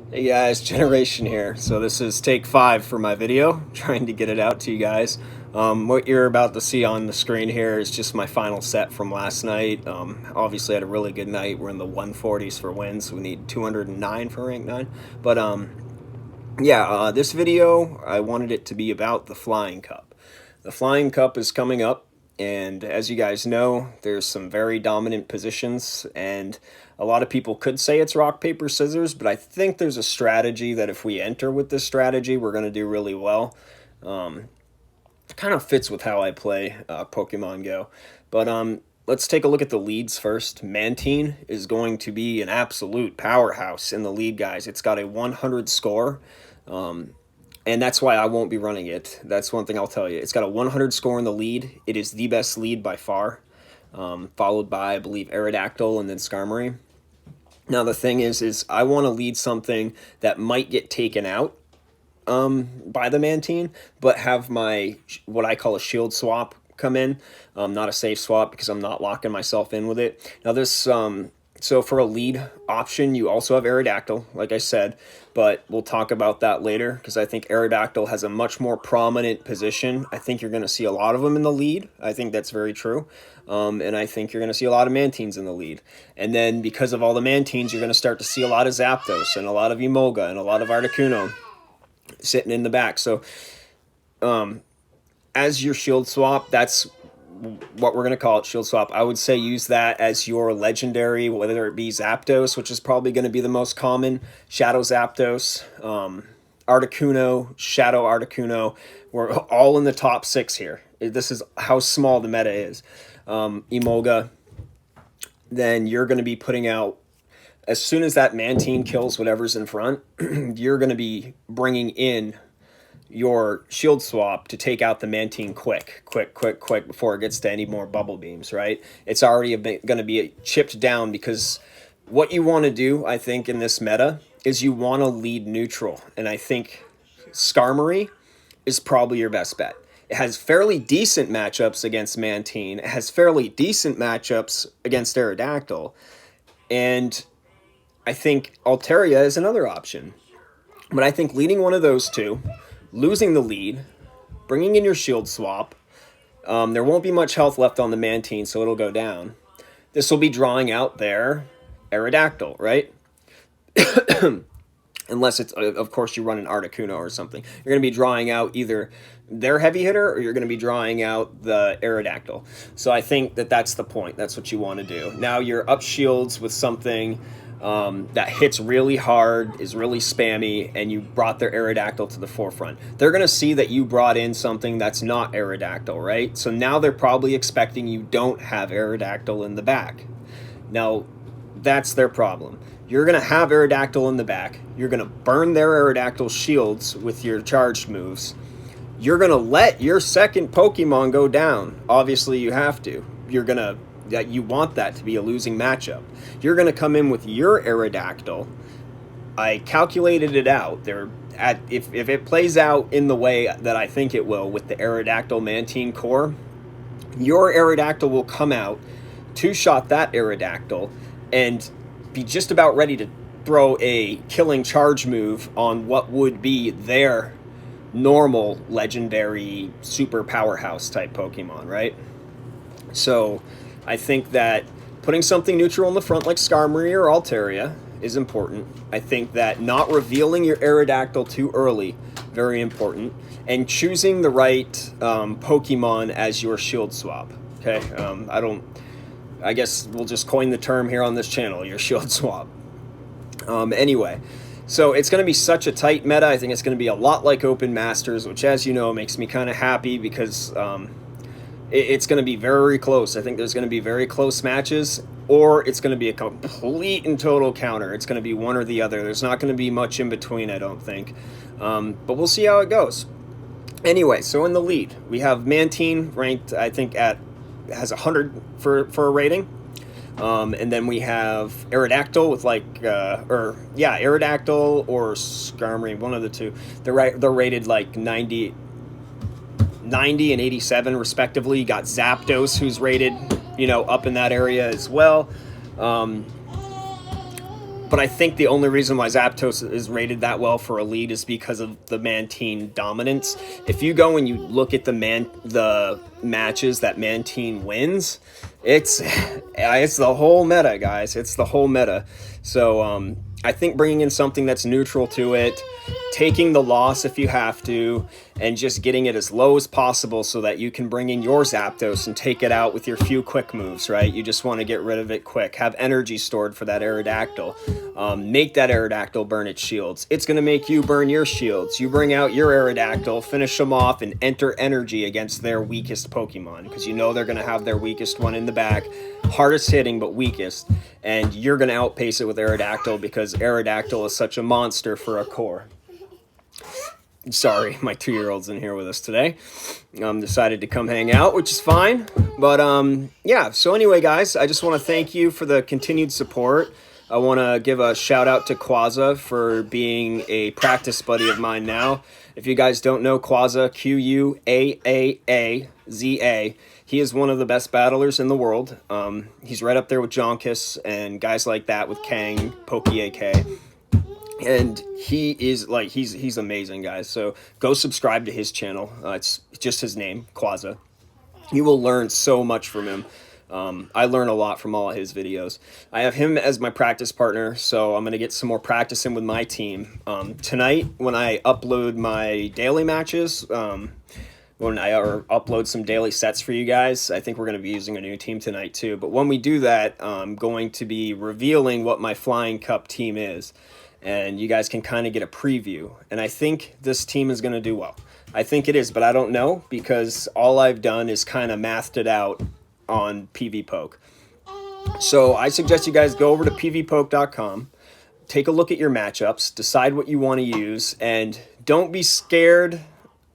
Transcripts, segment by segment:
Hey guys, Generation here. So this is take 5 for my video, trying to get it out to you guys. What you're about to see on the screen here is just my final set from last night. Obviously I had a really good night. We're in the 140s for wins. We need 209 for rank 9. But yeah, this video, I wanted it to be about the Flying Cup. The Flying Cup is coming up. And as you guys know, there's some very dominant positions, and a lot of people could say it's rock, paper, scissors, but I think there's a strategy that if we enter with this strategy, we're going to do really well. It kind of fits with how I play Pokemon Go. But let's take a look at the leads first. Mantine is going to be an absolute powerhouse in the lead, guys. It's got a 100 score. And that's why I won't be running it. That's one thing I'll tell you. It's got a 100 score in the lead. It is the best lead by far, followed by, I believe, Aerodactyl and then Skarmory. Now, the thing is I want to lead something that might get taken out by the Mantine, but have my, what I call a shield swap come in. Not a safe swap because I'm not locking myself in with it. Now, this... So for a lead option, you also have Aerodactyl, like I said, but we'll talk about that later because I think Aerodactyl has a much more prominent position. I think you're going to see a lot of them in the lead. I think that's very true. And I think you're going to see a lot of Mantines in the lead. And then because of all the Mantines, you're going to start to see a lot of Zapdos and a lot of Emolga and a lot of Articuno sitting in the back. So as your shield swap, that's what we're going to call it, shield swap. I would say use that as your legendary, whether it be Zapdos, which is probably going to be the most common, Shadow Zapdos, Articuno, Shadow Articuno. We're all in the top 6 here. This is how small the meta is. Emolga, then you're going to be putting out, as soon as that Mantine kills whatever's in front, you're going to be bringing in your shield swap to take out the Mantine quick before it gets to any more bubble beams, right? It's already going to be chipped down because what you want to do, I think, in this meta is you want to lead neutral. And I think Skarmory is probably your best bet. It has fairly decent matchups against Mantine. It has fairly decent matchups against Aerodactyl. And I think Altaria is another option. But I think leading one of those two, losing the lead, bringing in your shield swap. There won't be much health left on the Mantine, so it'll go down. This will be drawing out their Aerodactyl, right? Unless it's, of course, you run an Articuno or something. You're going to be drawing out either their heavy hitter or you're going to be drawing out the Aerodactyl. So I think that that's the point. That's what you want to do. Now you're up shields with something that hits really hard, is really spammy, and you brought their Aerodactyl to the forefront. They're going to see that you brought in something that's not Aerodactyl, right? So now they're probably expecting you don't have Aerodactyl in the back. Now, that's their problem. You're going to have Aerodactyl in the back. You're going to burn their Aerodactyl shields with your charged moves. You're going to let your second Pokemon go down. Obviously, you have to. You want that to be a losing matchup. You're going to come in with your Aerodactyl. I calculated it out. If it plays out in the way that I think it will with the Aerodactyl Mantine core, your Aerodactyl will come out, two-shot that Aerodactyl, and be just about ready to throw a killing charge move on what would be their normal legendary super powerhouse type Pokemon, right? So I think that putting something neutral in the front like Skarmory or Altaria is important. I think that not revealing your Aerodactyl too early, very important. And choosing the right Pokemon as your shield swap. Okay, I guess we'll just coin the term here on this channel, your shield swap. Anyway, so it's going to be such a tight meta. I think it's going to be a lot like Open Masters, which, as you know, makes me kind of happy because it's going to be very close. I think there's going to be very close matches, or it's going to be a complete and total counter. It's going to be one or the other. There's not going to be much in between, I don't think. But we'll see how it goes. Anyway, so in the lead, we have Mantine ranked, I think, has 100 for a rating. And then we have Aerodactyl with Aerodactyl or Skarmory, one of the two. They're rated like 90 and 87 respectively. You got Zapdos, who's rated, up in that area as well. But I think the only reason why Zapdos is rated that well for a lead is because of the Mantine dominance. If you go and you look at the matches that Mantine wins, it's the whole meta, guys. It's the whole meta. So I think bringing in something that's neutral to it, taking the loss if you have to, and just getting it as low as possible so that you can bring in your Zapdos and take it out with your few quick moves, right? You just want to get rid of it quick. Have energy stored for that Aerodactyl. Make that Aerodactyl burn its shields. It's going to make you burn your shields. You bring out your Aerodactyl, finish them off, and enter energy against their weakest Pokemon, because you know they're going to have their weakest one in the back. Hardest hitting, but weakest. And you're going to outpace it with Aerodactyl because Aerodactyl is such a monster for a core. Sorry, my 2-year-old's in here with us today. Decided to come hang out, which is fine. But yeah, so anyway, guys, I just want to thank you for the continued support. I want to give a shout out to Quaza for being a practice buddy of mine now. If you guys don't know Quaza, Quaaaza, he is one of the best battlers in the world. He's right up there with Jonkus and guys like that with Kang, PokeAK. And he is like, he's amazing, guys. So go subscribe to his channel. It's just his name, Quaza. You will learn so much from him. I learn a lot from all of his videos. I have him as my practice partner, so I'm going to get some more practice in with my team. Tonight, when I upload my daily matches, when I upload some daily sets for you guys, I think we're going to be using a new team tonight too. But when we do that, I'm going to be revealing what my Flying Cup team is. And you guys can kind of get a preview. And I think this team is going to do well. I think it is, but I don't know because all I've done is kind of mathed it out on PvPoke. So I suggest you guys go over to pvpoke.com, take a look at your matchups, decide what you want to use, and don't be scared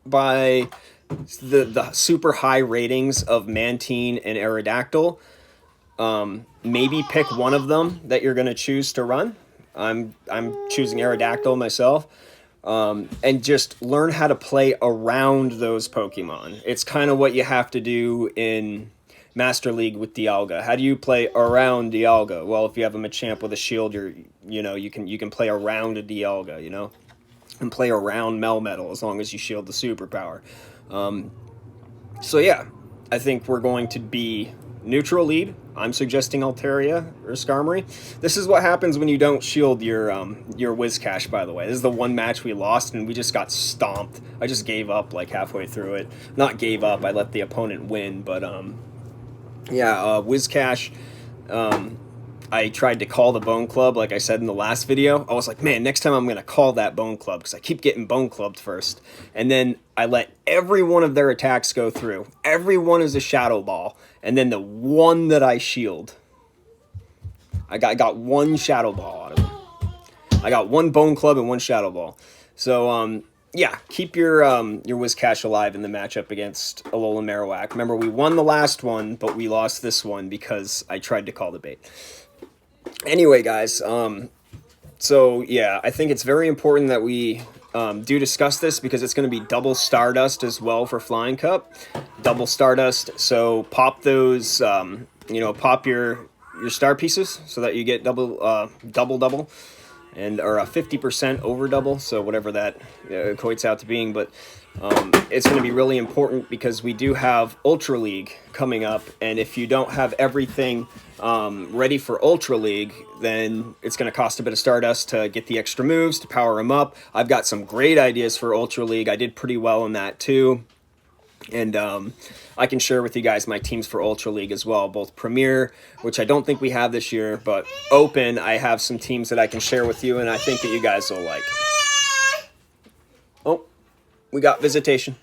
by the super high ratings of Mantine and Aerodactyl. Maybe pick one of them that you're going to choose to run. I'm choosing Aerodactyl myself, and just learn how to play around those Pokemon. It's kind of what you have to do in Master League with Dialga. How do you play around Dialga? Well, if you have a Machamp with a shield, you can play around a Dialga, and play around Melmetal as long as you shield the superpower. So yeah, I think we're going to be neutral lead. I'm suggesting Altaria or Skarmory. This is what happens when you don't shield your Whiscash, by the way. This is the one match we lost, and we just got stomped. I just gave up like halfway through it. Not gave up, I let the opponent win, but yeah, Whiscash, I tried to call the Bone Club, like I said in the last video. I was like, man, next time I'm going to call that Bone Club, because I keep getting Bone Clubbed first. And then I let every one of their attacks go through. Every one is a Shadow Ball. And then the one that I shield, I got one Shadow Ball out of them. I got one Bone Club and one Shadow Ball. So, yeah, keep your Whiscash alive in the matchup against Alolan Marowak. Remember, we won the last one, but we lost this one because I tried to call the bait. Anyway, guys, so yeah, I think it's very important that we do discuss this because it's going to be double Stardust as well for Flying Cup. Double Stardust, so pop those, pop your star pieces so that you get double, and or a 50% over double, so whatever that equates out to being. But it's going to be really important because we do have Ultra League coming up, and if you don't have everything ready for Ultra League, then it's going to cost a bit of Stardust to get the extra moves, to power them up. I've got some great ideas for Ultra League. I did pretty well in that too. And I can share with you guys my teams for Ultra League as well, both Premier, which I don't think we have this year, but Open, I have some teams that I can share with you, and I think that you guys will like. Oh, we got visitation.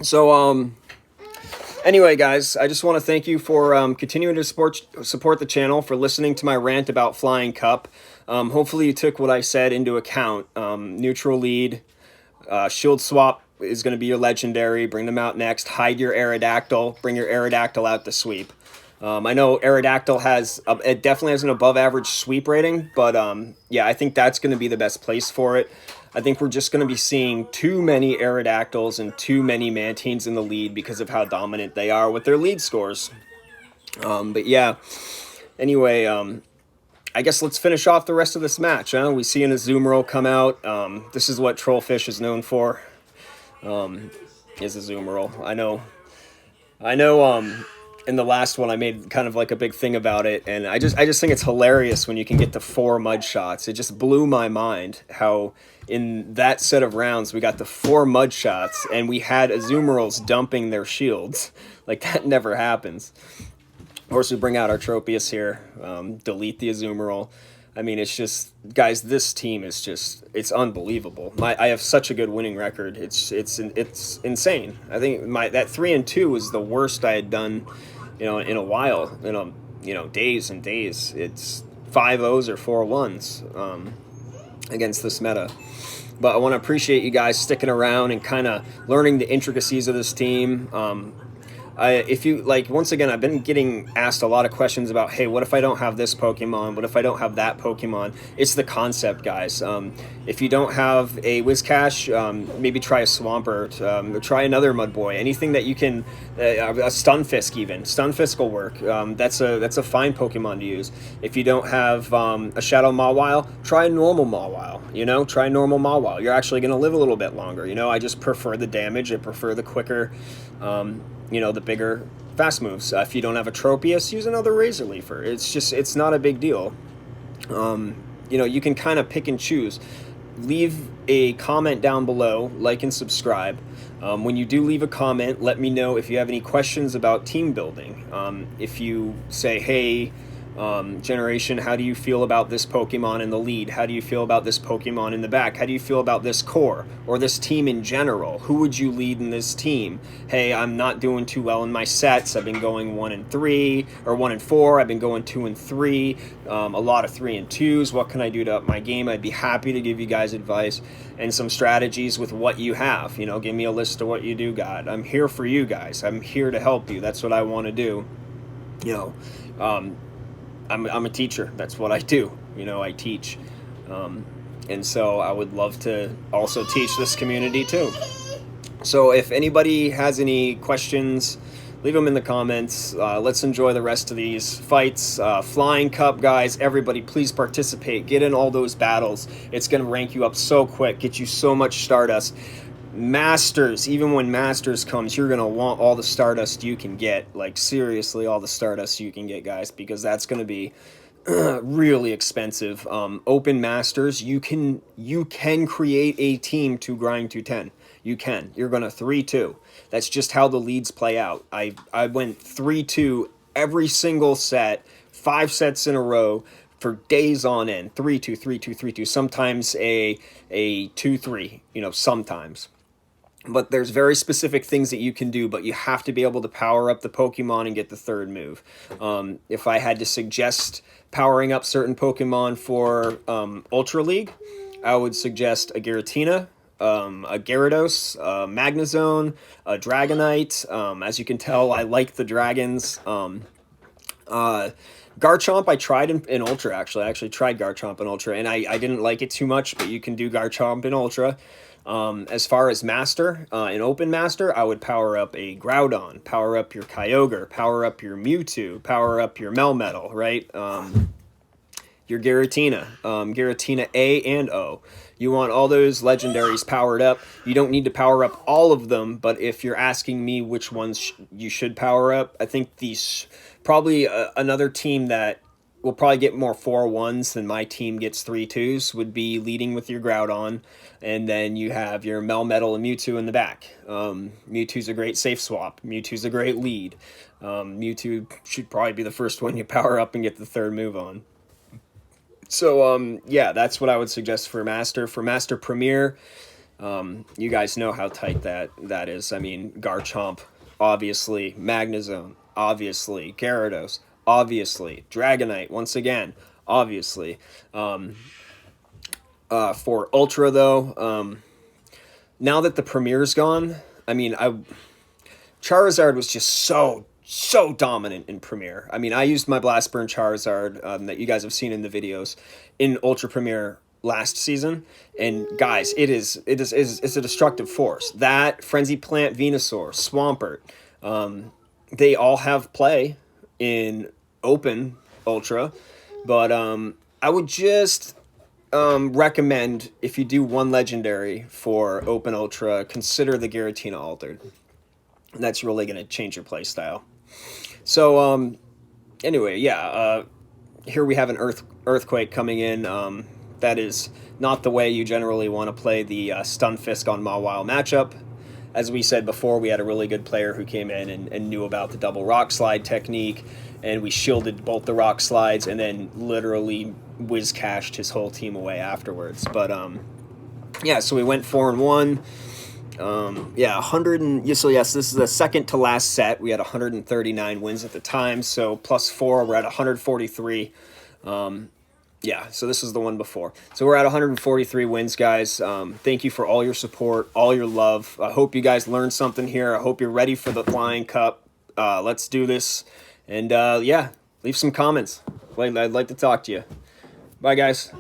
So, anyway, guys, I just want to thank you for continuing to support the channel, for listening to my rant about Flying Cup. Hopefully you took what I said into account. Neutral lead, shield swap is going to be your legendary. Bring them out next. Hide your Aerodactyl. Bring your Aerodactyl out to sweep. I know Aerodactyl it definitely has an above average sweep rating, but yeah, I think that's going to be the best place for it. I think we're just going to be seeing too many Aerodactyls and too many Mantines in the lead because of how dominant they are with their lead scores. But yeah, anyway, I guess let's finish off the rest of this match. Huh? We see an Azumarill come out. This is what Trollfish is known for. Is Azumarill. I know. In the last one, I made kind of like a big thing about it, and I just think it's hilarious when you can get to 4 mud shots. It just blew my mind how in that set of rounds we got the 4 mud shots, and we had Azumarills dumping their shields. Like, that never happens. Of course, we bring out our Tropius here, delete the Azumarill. I mean, it's just, guys, this team is just, it's unbelievable. I have such a good winning record. It's insane. I think that 3-2 was the worst I had done, in a while, days and days. It's 5-0s or 4-1s against this meta. But I want to appreciate you guys sticking around and kind of learning the intricacies of this team. If you like, once again, I've been getting asked a lot of questions about, hey, what if I don't have this Pokemon? What if I don't have that Pokemon? It's the concept, guys. If you don't have a Whiscash, maybe try a Swampert, or try another Mudboy. Anything that you can, a Stunfisk even. Stunfisk will work. That's a fine Pokemon to use. If you don't have a Shadow Mawile, try a normal Mawile. Try a normal Mawile. You're actually going to live a little bit longer. I just prefer the damage. I prefer the quicker. The bigger fast moves. If you don't have a Tropius, use another Razor Leafer. It's not a big deal. You can kind of pick and choose. Leave a comment down below, like and subscribe. When you do leave a comment, let me know if you have any questions about team building. If you say, hey, Generation, how do you feel about this Pokemon in the lead? How do you feel about this Pokemon in the back? How do you feel about this core or this team in general? Who would you lead in this team? Hey, I'm not doing too well in my sets. I've been going 1-3 or 1-4. I've been going 2-3. A lot of 3-2s. What can I do to up my game? I'd be happy to give you guys advice and some strategies with what you have. Give me a list of what you do got. I'm here for you guys. I'm here to help you. That's what I want to do. I'm a teacher. That's what I do. I teach. And so I would love to also teach this community too. So if anybody has any questions, leave them in the comments. Let's enjoy the rest of these fights. Flying Cup, guys, everybody please participate. Get in all those battles. It's going to rank you up so quick, get you so much Stardust. Masters, even when Masters comes, you're going to want all the Stardust you can get. Like, seriously, all the Stardust you can get, guys, because that's going to be really expensive. Open Masters, you can create a team to grind to 10. You can. You're going to 3-2. That's just how the leads play out. I went 3-2 every single set, 5 sets in a row, for days on end. 3-2, 3-2, 3-2. Sometimes a 2-3, sometimes. But there's very specific things that you can do, but you have to be able to power up the Pokemon and get the third move. If I had to suggest powering up certain Pokemon for Ultra League, I would suggest a Giratina, a Gyarados, a Magnezone, a Dragonite. As you can tell, I like the dragons. Garchomp, I tried in Ultra, actually. I actually tried Garchomp in Ultra, and I didn't like it too much, but you can do Garchomp in Ultra. As far as Master, in Open Master, I would power up a Groudon, power up your Kyogre, power up your Mewtwo, power up your Melmetal, right? Your Giratina, Giratina A and O. You want all those legendaries powered up. You don't need to power up all of them, but if you're asking me which ones you should power up, I think these probably another team that will probably get more 4-1s than my team gets 3-2s would be leading with your Groudon, and then you have your Melmetal and Mewtwo in the back. Mewtwo's a great safe swap. Mewtwo's a great lead. Mewtwo should probably be the first one you power up and get the third move on. So, yeah, that's what I would suggest for Master. For Master Premier, you guys know how tight that is. I mean, Garchomp, obviously. Magnezone, obviously. Gyarados, obviously. Dragonite, once again, obviously. For Ultra, though, now that the Premier's gone, I mean, Charizard was just so dominant in Premier. I mean, I used my Blast Burn Charizard that you guys have seen in the videos in Ultra Premier last season, and guys, it's a destructive force. That Frenzy Plant, Venusaur, Swampert, they all have play in Open Ultra. But I would just recommend, if you do one legendary for Open Ultra, consider the Giratina Altered. That's really going to change your play style. So anyway, yeah, here we have an Earthquake coming in. That is not the way you generally want to play the Stunfisk on Mawile matchup. As we said before, we had a really good player who came in and knew about the double rock slide technique, and we shielded both the rock slides and then literally whiz cashed his whole team away afterwards. But yeah, so we went 4-1. Yeah, 100 and so yes, this is the second to last set. We had 139 wins at the time, so +4, we're at 143. Yeah, so this is the one before. So we're at 143 wins, guys. Thank you for all your support, all your love. I hope you guys learned something here. I hope you're ready for the Flying Cup. Let's do this. And yeah, leave some comments. I'd like to talk to you. Bye, guys.